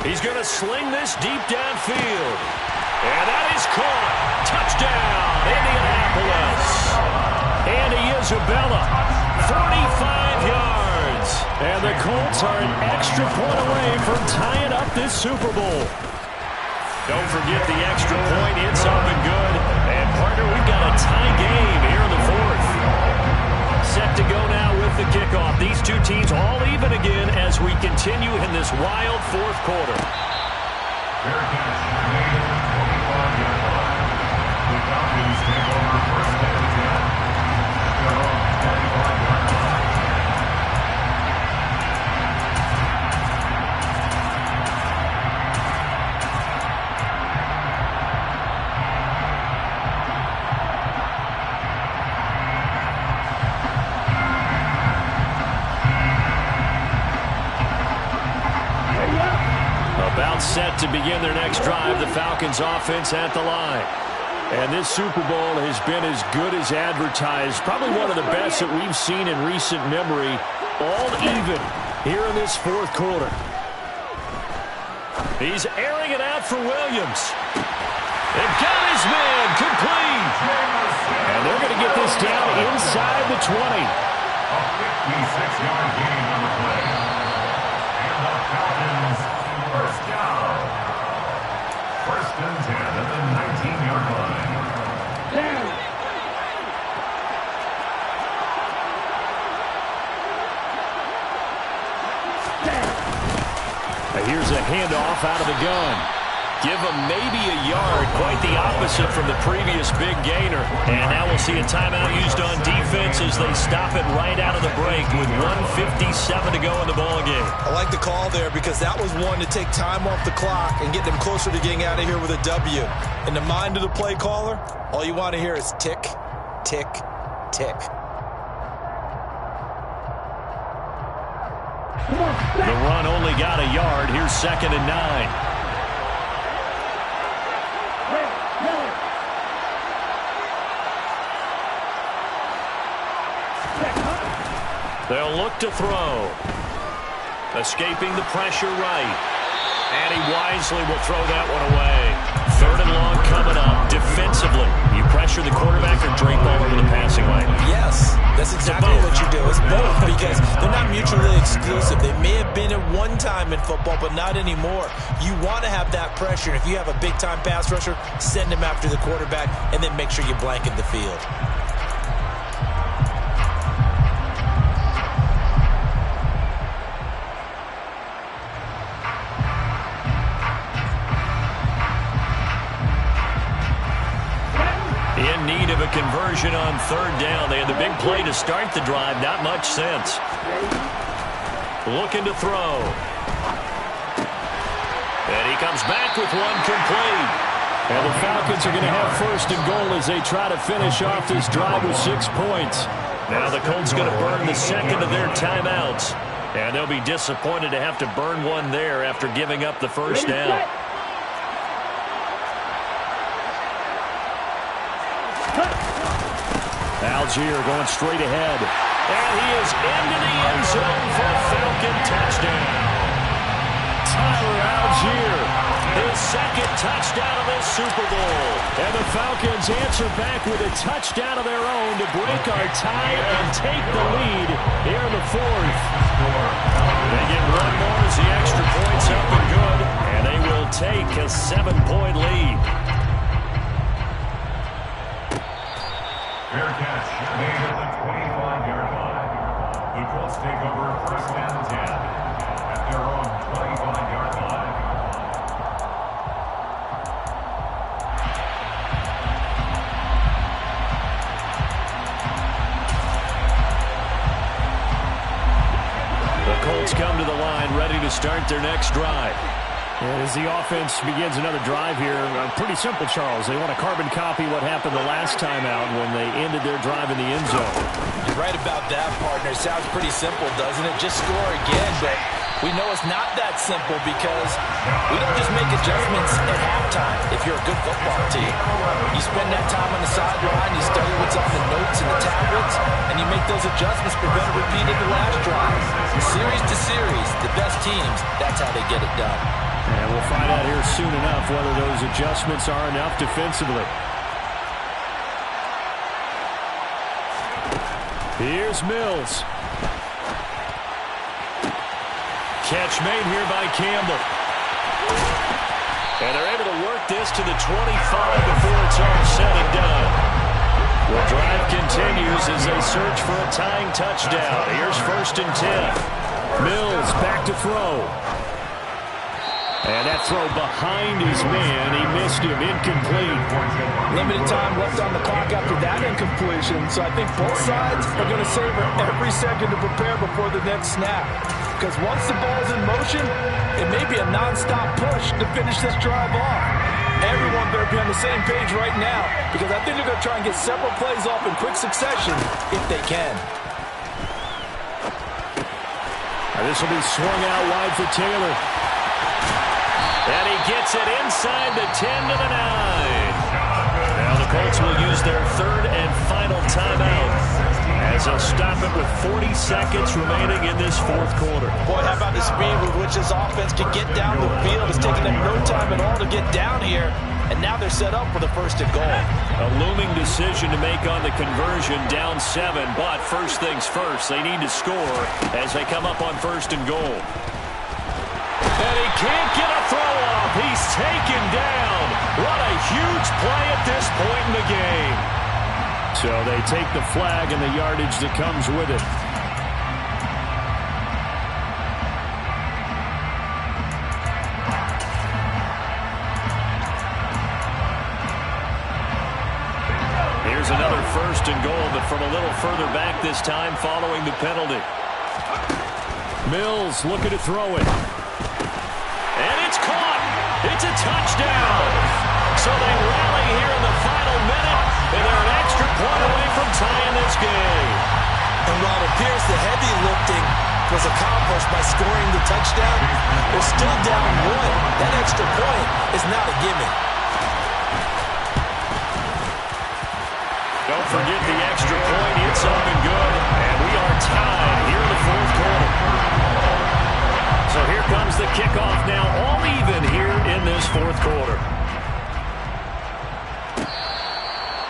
He's going to sling this deep downfield. And that is caught. Touchdown, Indianapolis. Andy Isabella, 45 yards. And the Colts are an extra point away from tying up this Super Bowl. Don't forget the extra point. It's up and good. And, partner, we've got a tie game here in the 4th. Set to go now with the kickoff. These 2 teams all even again as we continue in this wild 4th quarter. Fair catch made at the 25-yard line. The Falcons take over 1st and 10 at their own 25-yard line. About set to begin their next drive, the Falcons offense at the line. And this Super Bowl has been as good as advertised. Probably one of the best that we've seen in recent memory. All even here in this fourth quarter. He's airing it out for Williams. They've got his man complete. And they're going to get this down inside the 20. A 56-yard gain on the play. And the Falcons first down. First and 10 at the 19-yard line. Here's a handoff out of the gun. Give him maybe a yard. Quite the opposite from the previous big gainer. And now we'll see a timeout used on defense as they stop it right out of the break with 1:57 to go in the ballgame. I like the call there because that was one to take time off the clock and get them closer to getting out of here with a W. In the mind of the play caller, all you want to hear is tick, tick, tick. The run only got a yard. Here's 2nd and 9. They'll look to throw. Escaping the pressure right. And he wisely will throw that one away. 3rd and long coming up. Defensively, you pressure the quarterback or drape all over the passing lane? Yes, that's exactly what you do. It's both because they're not mutually exclusive. They may have been at one time in football, but not anymore. You want to have that pressure. If you have a big-time pass rusher, send him after the quarterback and then make sure you blanket the field. In need of a conversion on 3rd down. They had the big play to start the drive. Not much sense. Looking to throw. And he comes back with one complete. And the Falcons are going to have 1st and goal as they try to finish off this drive with 6 points. Now the Colts going to burn the 2nd of their timeouts. And they'll be disappointed to have to burn one there after giving up the 1st down. Algier going straight ahead. And he is into the end zone for a Falcon touchdown. Tyler Algier, his 2nd touchdown of this Super Bowl. And the Falcons answer back with a touchdown of their own to break our tie and take the lead here in the 4th. They get one more as the extra point's up and good. And they will take a 7-point lead. Fair catch made at the 25-yard line. The Colts take over 1st and 10 at their own 25-yard line. The Colts come to the line ready to start their next drive. As the offense begins another drive here, pretty simple, Charles. They want to carbon copy what happened the last time out when they ended their drive in the end zone. You're right about that, partner. Sounds pretty simple, doesn't it? Just score again, but we know it's not that simple because we don't just make adjustments at halftime if you're a good football team. You spend that time on the sideline, you study what's on the notes and the tablets, and you make those adjustments to prevent a repeat of the last drive. Series to series, the best teams, that's how they get it done. And we'll find out here soon enough whether those adjustments are enough defensively. Here's Mills. Catch made here by Campbell. And they're able to work this to the 25 before it's all said and done. The drive continues as they search for a tying touchdown. Here's 1st and 10. Mills back to throw. And that throw behind his man, he missed him, incomplete. Limited time left on the clock after that incompletion, so I think both sides are going to savor every second to prepare before the next snap. Because once the ball's in motion, it may be a non-stop push to finish this drive off. Everyone better be on the same page right now, because I think they're going to try and get several plays off in quick succession if they can. This will be swung out wide for Taylor. And he gets it inside the 10 to the 9. Now the Colts will use their third and final timeout as they'll stop it with 40 seconds remaining in this fourth quarter. Boy, how about the speed with which this offense can get down the field? It's taken them no time at all to get down here, and now they're set up for the first and goal. A looming decision to make on the conversion, down 7, but first things first, they need to score as they come up on first and goal. And he can't get a throw off. He's taken down. What a huge play at this point in the game. So they take the flag and the yardage that comes with it. Here's another first and goal, but from a little further back this time following the penalty. Mills looking to throw it. And it's caught. It's a touchdown. So they rally here in the final minute, and they're an extra point away from tying this game. And while it appears the heavy lifting was accomplished by scoring the touchdown, they're still down 1. That extra point is not a gimme. Don't forget the extra point. It's up and good. And we are tied here in the fourth quarter. So here comes the kickoff now, all even here in this fourth quarter.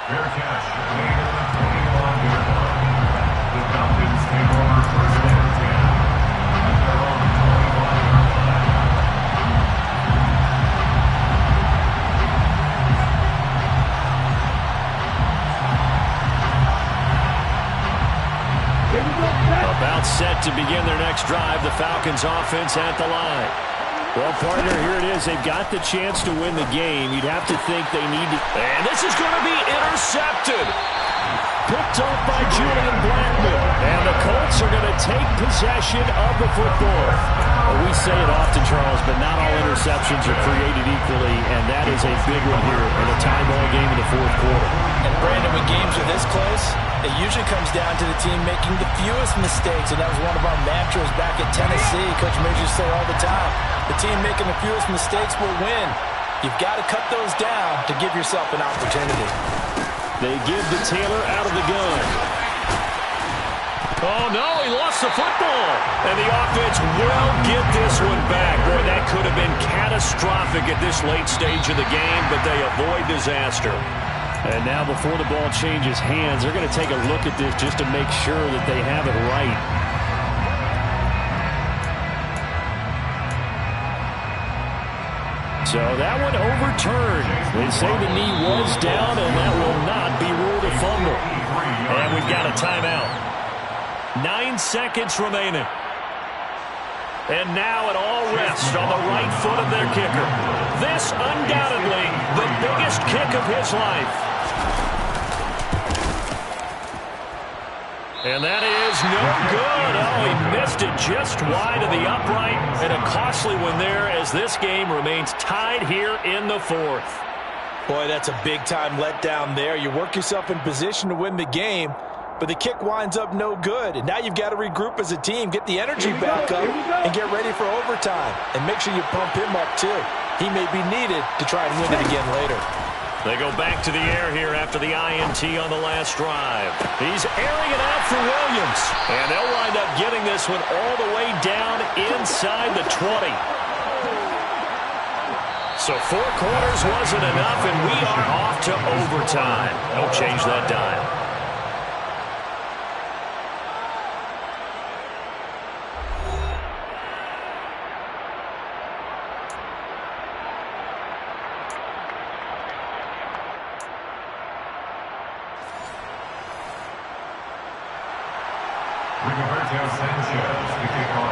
Fair catch. Made at the 21-yard line. The Falcons take over first and 10 at their own 21-yard line. About set to begin their next drive, the Falcons offense at the line. Well, partner, here it is. They've got the chance to win the game. You'd have to think they need to. And this is going to be intercepted. Picked off by Julian Blackmon. And the Colts are going to take possession of the football. Well, we say it often, Charles, but not all interceptions are created equally, and that is a big one here in a tie ball game in the fourth quarter. And Brandon, when games are this close, it usually comes down to the team making the fewest mistakes, and that was one of our mantras back at Tennessee. Coach Major say all the time, the team making the fewest mistakes will win. You've got to cut those down to give yourself an opportunity. They give to Taylor out of the gun. Oh, no, he lost the football. And the offense will get this one back. Boy, that could have been catastrophic at this late stage of the game, but they avoid disaster. And now before the ball changes hands, they're going to take a look at this just to make sure that they have it right. So that one overturned. They say the knee was down, and that will not be ruled a fumble. And we've got a timeout. 9 seconds remaining. And now it all rests on the right foot of their kicker. This undoubtedly the biggest kick of his life. And that is no good. Oh, he missed it just wide of the upright. And a costly one there as this game remains tied here in the fourth. Boy, that's a big-time letdown there. You work yourself in position to win the game, but the kick winds up no good. And now you've got to regroup as a team, get the energy back up, and get ready for overtime. And make sure you pump him up, too. He may be needed to try and win it again later. They go back to the air here after the INT on the last drive. He's airing it out for Williams. And they'll wind up getting this one all the way down inside the 20. So 4 quarters wasn't enough, and we are off to overtime. Don't change that dial.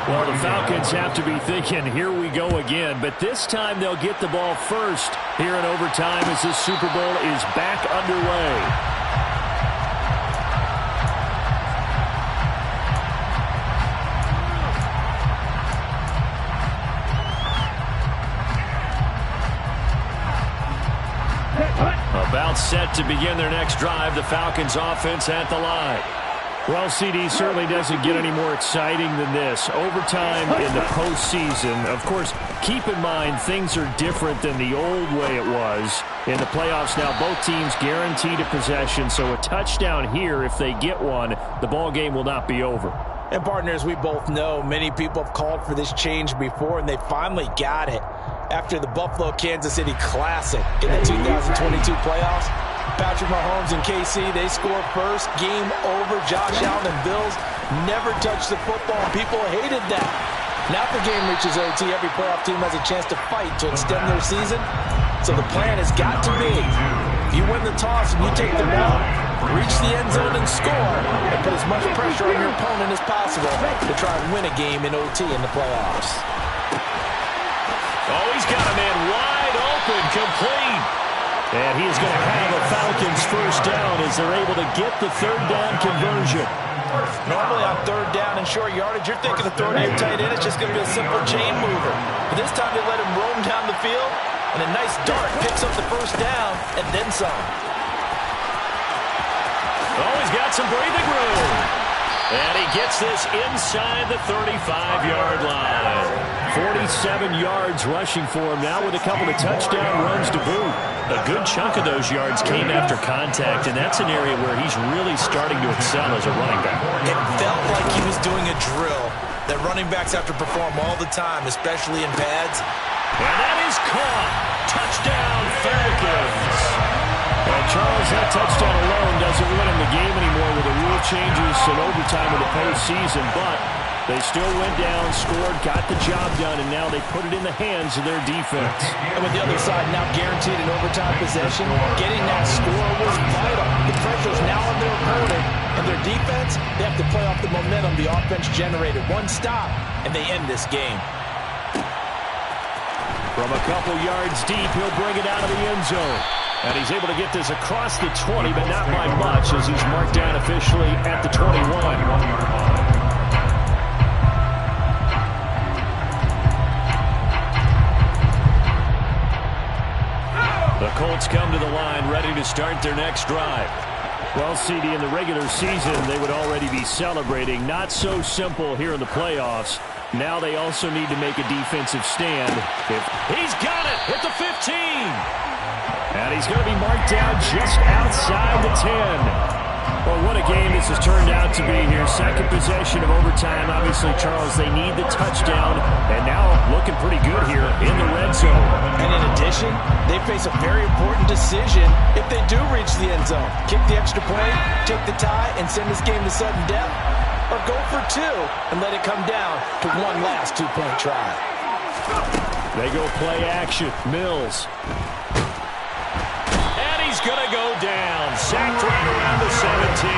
Well, the Falcons have to be thinking, here we go again. But this time they'll get the ball first here in overtime as this Super Bowl is back underway. About set to begin their next drive, the Falcons offense at the line. Well, CD certainly doesn't get any more exciting than this. Overtime in the postseason. Of course, keep in mind things are different than the old way it was. In the playoffs now, both teams guaranteed a possession, so a touchdown here, if they get one, the ball game will not be over. And partners, we both know many people have called for this change before, and they finally got it. After the Buffalo-Kansas City Classic in the 2022 playoffs, Patrick Mahomes and KC, they score first. Game over. Josh Allen and Bills never touched the football. People hated that. Now if the game reaches OT, every playoff team has a chance to fight to extend their season. So the plan has got to be, if you win the toss and you take the ball, reach the end zone and score, and put as much pressure on your opponent as possible to try and win a game in OT in the playoffs. Oh, he's got a man wide open, complete. And he is going to have a Falcons first down as they're able to get the third down conversion. Normally on third down and short yardage, you're thinking of throwing your tight end. It's just going to be a simple chain mover. But this time they let him roam down the field, and a nice dart picks up the first down and then some. Oh, he's got some breathing room. And he gets this inside the 35-yard line. 47 yards rushing for him now with a couple of touchdown runs to boot. A good chunk of those yards came after contact, and that's an area where he's really starting to excel as a running back. It felt like he was doing a drill that running backs have to perform all the time, especially in pads. And that is caught. Touchdown, Falcons. Well, Charles, that touchdown alone doesn't win him the game anymore with the rule changes and overtime in the postseason, but they still went down, scored, got the job done, and now they put it in the hands of their defense. And with the other side now guaranteed an overtime possession, getting that score was vital. The pressure is now on their opponent, and their defense, they have to play off the momentum the offense generated. One stop, and they end this game. From a couple yards deep, he'll bring it out of the end zone. And he's able to get this across the 20, but not by much, as he's marked down officially at the 21. The Colts come to the line, ready to start their next drive. Well, CD, in the regular season, they would already be celebrating. Not so simple here in the playoffs. Now they also need to make a defensive stand. He's got it at the 15. And he's going to be marked down just outside the 10. Well, what a game this has turned out to be here. Second possession of overtime. Obviously, Charles, they need the touchdown. And now looking pretty good here in the red zone. And in addition, they face a very important decision if they do reach the end zone. Kick the extra point, take the tie, and send this game to sudden death. Or go for two and let it come down to one last two-point try. They go play action. Mills. He's going to go down. Sacked right around the 17.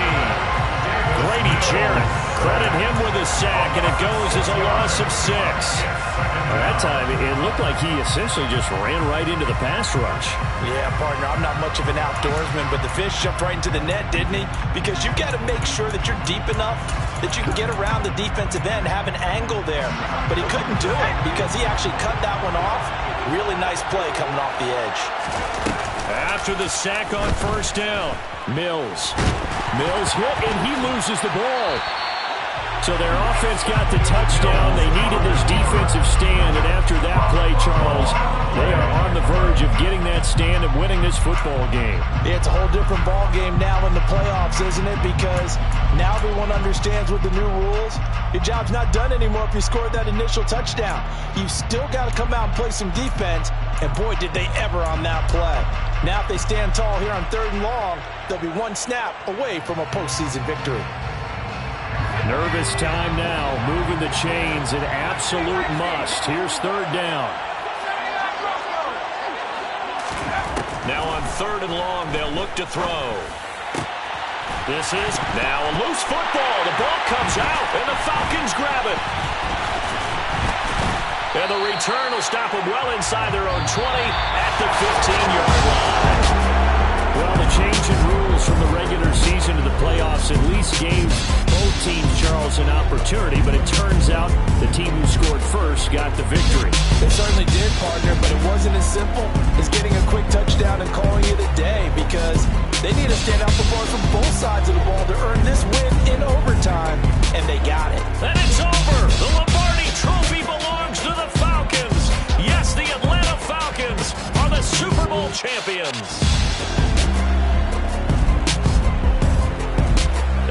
Grady Jarrett, credit him with a sack, and it goes as a loss of 6. That time, it looked like he essentially just ran right into the pass rush. Yeah, partner, I'm not much of an outdoorsman, but the fish jumped right into the net, didn't he? Because you've got to make sure that you're deep enough that you can get around the defensive end, have an angle there. But he couldn't do it because he actually cut that one off. Really nice play coming off the edge. After the sack on first down, Mills. Mills hit, and he loses the ball. So their offense got the touchdown. They needed this defensive stand, and after that play, Charles, they are on the verge of getting that stand and winning this football game. Yeah, it's a whole different ball game now in the playoffs, isn't it? Because now everyone understands with the new rules, your job's not done anymore if you scored that initial touchdown. You've still got to come out and play some defense, and boy, did they ever on that play. Now if they stand tall here on 3rd and long, they'll be one snap away from a postseason victory. Nervous time now, moving the chains, an absolute must. Here's 3rd down. Now on 3rd and long, they'll look to throw. This is now a loose football. The ball comes out, and the Falcons grab it. And the return will stop them well inside their own 20 at the 15-yard line. Well, the change in rules from the regular season to the playoffs at least gave both teams, Charles, an opportunity, but it turns out the team who scored at first got the victory. They certainly did, partner, but it wasn't as simple as getting a quick touchdown and calling it a day, because they need to stand out performance from both sides of the ball to earn this win in overtime, and they got it. And it's over. The Lombardi Trophy belongs to the Falcons. Yes, the Atlanta Falcons are the Super Bowl champions.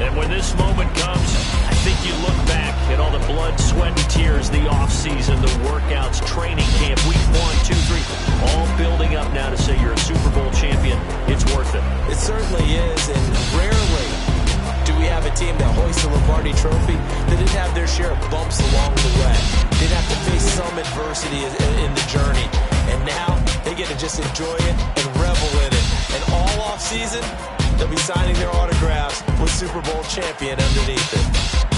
And when this moment comes, I think you look back at all the blood, sweat, and tears, the offseason, the workouts, training camp, week 1, 2, 3, all building up now to say you're a Super Bowl champion. It's worth it. It certainly is, and rarely do we have a team that hoists the Lombardi Trophy that didn't have their share of bumps along the way. Didn't have to face some adversity in the journey, and now they get to just enjoy it and revel in it. And all offseason, they'll be signing their autographs with Super Bowl champion underneath it.